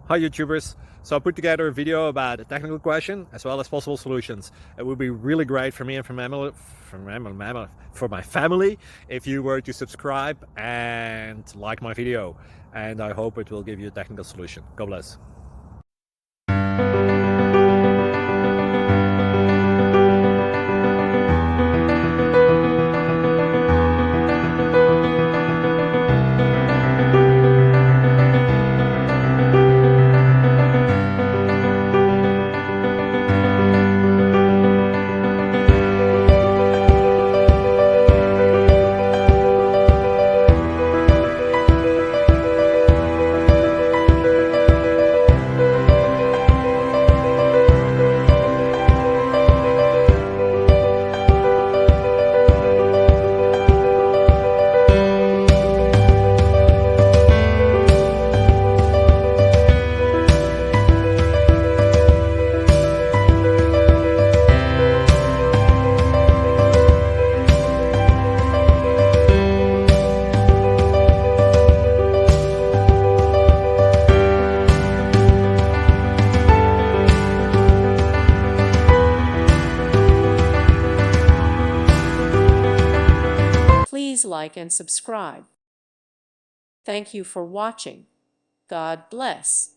Hi YouTubers. So I put together a video about a technical question as well as possible solutions. It would be really great for me and for my family if you were to subscribe and like my video. And I hope it will give you a technical solution. God bless. Please like and subscribe. Thank you for watching. God bless.